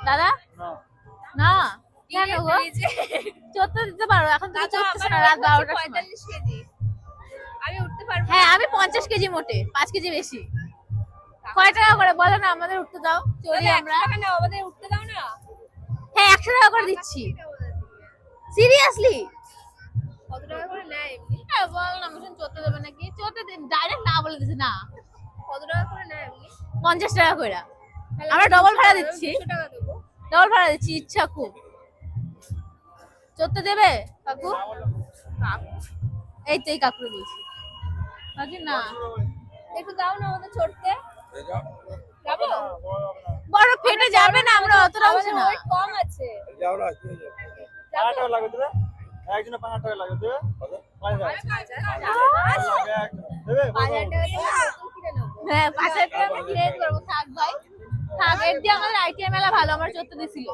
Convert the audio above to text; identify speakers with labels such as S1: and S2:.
S1: দাদা না কেন গো চড়তে দিতে পারো এখন তো চড়তেছ না রাত 12টার সময়।
S2: 45 কেজি আমি উঠতে পারবো।
S1: হ্যাঁ আমি 50 কেজি মোটে 5 কেজি বেশি। কয় টাকা করে বলো না আমাদের উঠতে দাও চলি আমরা।
S2: আমাদের উঠতে দাও না।
S1: হ্যাঁ 100 টাকা করে দিচ্ছি সিরিয়াসলি।
S2: কত টাকা করে নেয় এমনি?
S1: হ্যাঁ বল না মিশন চড়তে দেবে নাকি চড়তে ডাইরেক্ট না বলে দিছে না।
S2: কত টাকা করে নেয় এমনি?
S1: 50 টাকা করে আমরা ডবল ভাড়া দিচ্ছি।
S2: 200 টাকা দেবো।
S1: ডবল ভাড়া দিচ্ছি ইচ্ছা খুব। চড়তে দেবে কাকু? এই তো এই কাকুরে বলছি কাকি না
S2: একটু দাও না আমাদের চড়তে। যাবো?
S1: বড় ফেটে যাবে না আমরা অতটা উঠছি না।
S2: ওয়েট কম আছে।
S3: যাও না
S4: টাকা টাকা লাগে দেবে একজনে 5 টাকা লাগে দেবে 5000 দেবে
S2: 5000 টাকা দিয়ে নতুন কিনে নেবো।
S1: হ্যাঁ 5000 টাকা আমরা কিনে নিতে পারবো। থাক ভাই থাক এর দিয়ে আমাদের আইটিআই মেলা ভালো আমার চড়তে দিছিল।